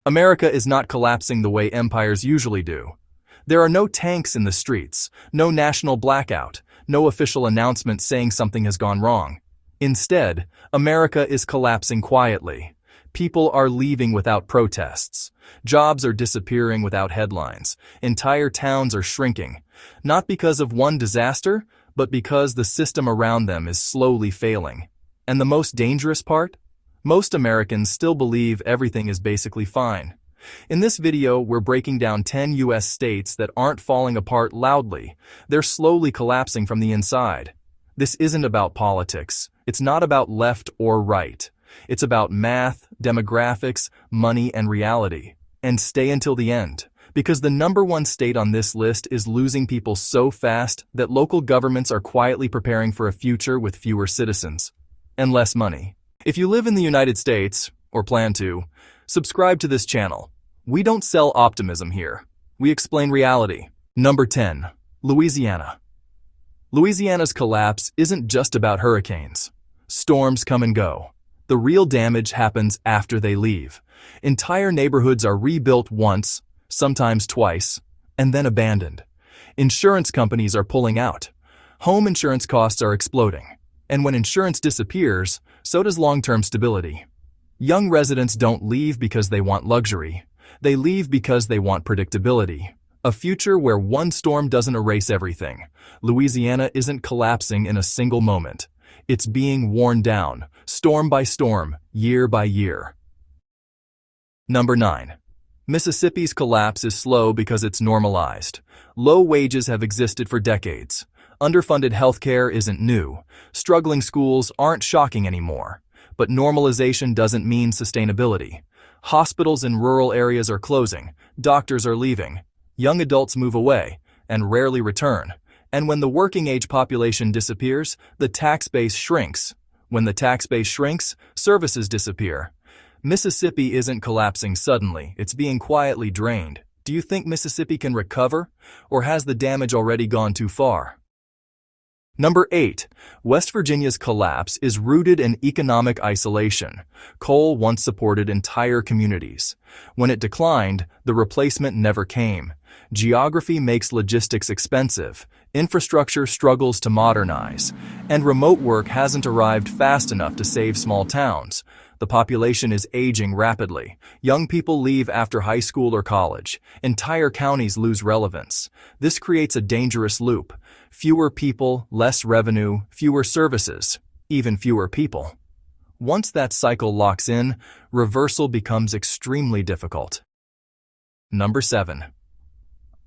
America is not collapsing the way empires usually do. There are no tanks in the streets, no national blackout, no official announcement saying something has gone wrong. Instead, America is collapsing quietly. People are leaving without protests. Jobs are disappearing without headlines. Entire towns are shrinking, not because of one disaster, but because the system around them is slowly failing. And the most dangerous part? Most Americans still believe everything is basically fine. In this video, we're breaking down 10 US states that aren't falling apart loudly. They're slowly collapsing from the inside. This isn't about politics. It's not about left or right. It's about math, demographics, money, and reality. And stay until the end, because the number one state on this list is losing people so fast that local governments are quietly preparing for a future with fewer citizens and less money. If you live in the United States, or plan to, subscribe to this channel. We don't sell optimism here. We explain reality. Number 10. Louisiana. Louisiana's collapse isn't just about hurricanes. Storms come and go. The real damage happens after they leave. Entire neighborhoods are rebuilt once, sometimes twice, and then abandoned. Insurance companies are pulling out. Home insurance costs are exploding. And when insurance disappears, so does long-term stability. Young residents don't leave because they want luxury. They leave because they want predictability. A future where one storm doesn't erase everything. Louisiana isn't collapsing in a single moment. It's being worn down, storm by storm, year by year. Number 9. Mississippi's collapse is slow because it's normalized. Low wages have existed for decades. Underfunded healthcare isn't new. Struggling schools aren't shocking anymore. But normalization doesn't mean sustainability. Hospitals in rural areas are closing, doctors are leaving, young adults move away, and rarely return. And when the working-age population disappears, the tax base shrinks. When the tax base shrinks, services disappear. Mississippi isn't collapsing suddenly, it's being quietly drained. Do you think Mississippi can recover? Or has the damage already gone too far? Number 8. West Virginia's collapse is rooted in economic isolation. Coal once supported entire communities. When it declined, the replacement never came. Geography makes logistics expensive. Infrastructure struggles to modernize. And remote work hasn't arrived fast enough to save small towns. The population is aging rapidly. Young people leave after high school or college. Entire counties lose relevance. This creates a dangerous loop. Fewer people, less revenue, fewer services, even fewer people. Once that cycle locks in, reversal becomes extremely difficult. Number 7.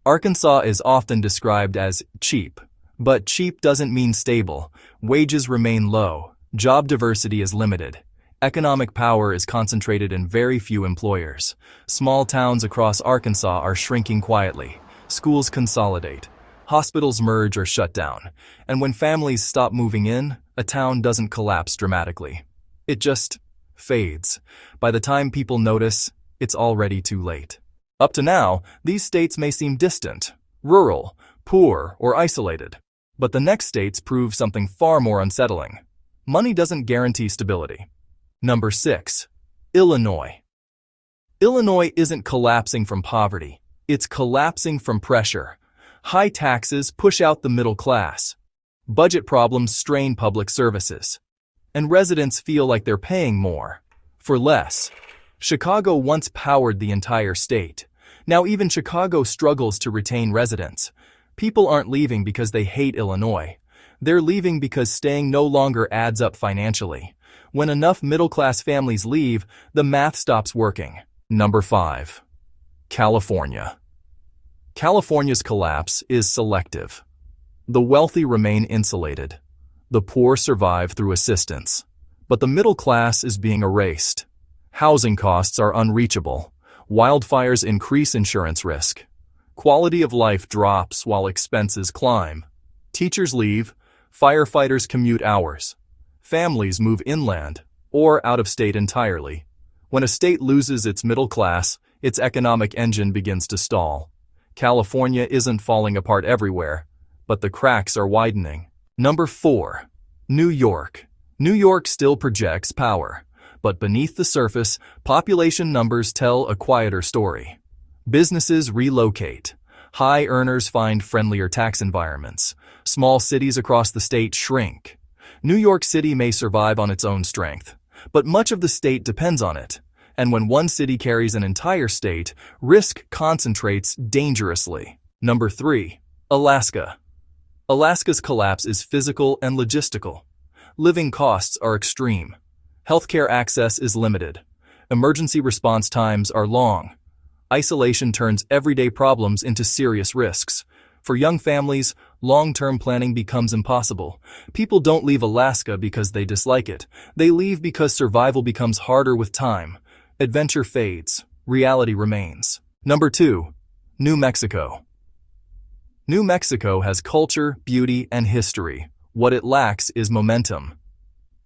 Arkansas is often described as cheap. But cheap doesn't mean stable. Wages remain low. Job diversity is limited. Economic power is concentrated in very few employers. Small towns across Arkansas are shrinking quietly. Schools consolidate. Hospitals merge or shut down. And when families stop moving in, a town doesn't collapse dramatically. It just fades. By the time people notice, it's already too late. Up to now, these states may seem distant, rural, poor, or isolated. But the next states prove something far more unsettling. Money doesn't guarantee stability. Number 6. Illinois. Illinois isn't collapsing from poverty. It's collapsing from pressure. High taxes push out the middle class. Budget problems strain public services. And residents feel like they're paying more for less. Chicago once powered the entire state. Now even Chicago struggles to retain residents. People aren't leaving because they hate Illinois. They're leaving because staying no longer adds up financially. When enough middle-class families leave, the math stops working. Number 5. California. California's collapse is selective. The wealthy remain insulated. The poor survive through assistance. But the middle class is being erased. Housing costs are unreachable. Wildfires increase insurance risk. Quality of life drops while expenses climb. Teachers leave. Firefighters commute hours. Families move inland or out of state entirely. When a state loses its middle class, its economic engine begins to stall. California isn't falling apart everywhere, but the cracks are widening. Number 4. New York. New York still projects power, But beneath the surface, population numbers tell a quieter story. Businesses relocate. High earners find friendlier tax environments. Small cities across the state shrink. New York City may survive on its own strength, but much of the state depends on it. And when one city carries an entire state, risk concentrates dangerously. Number 3. Alaska. Alaska's collapse is physical and logistical. Living costs are extreme. Healthcare access is limited. Emergency response times are long. Isolation turns everyday problems into serious risks. For young families, long-term planning becomes impossible. People don't leave Alaska because they dislike it. They leave because survival becomes harder with time. Adventure fades. Reality remains. Number 2. New Mexico. New Mexico has culture, beauty, and history. What it lacks is momentum.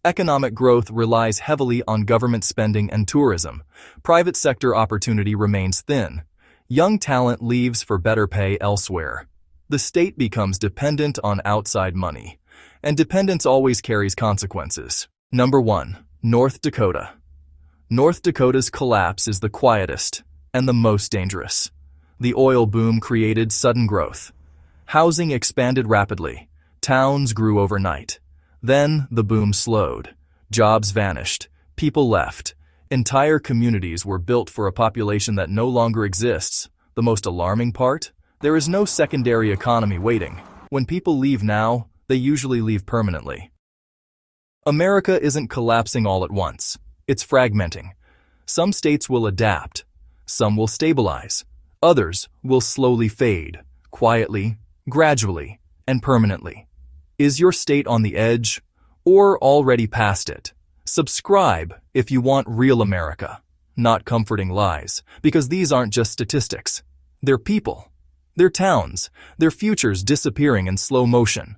Economic growth relies heavily on government spending and tourism. Private sector opportunity remains thin. Young talent leaves for better pay elsewhere. The state becomes dependent on outside money, and dependence always carries consequences. Number 1. North Dakota. North Dakota's collapse is the quietest and the most dangerous. The oil boom created sudden growth. Housing expanded rapidly. Towns grew overnight. Then the boom slowed. Jobs vanished. People left. Entire communities were built for a population that no longer exists. The most alarming part? There is no secondary economy waiting. When people leave now, they usually leave permanently. America isn't collapsing all at once. It's fragmenting. Some states will adapt. Some will stabilize. Others will slowly fade, quietly, gradually, and permanently. Is your state on the edge or already past it? Subscribe if you want real America, not comforting lies, because these aren't just statistics. They're people. They're towns. Their futures disappearing in slow motion.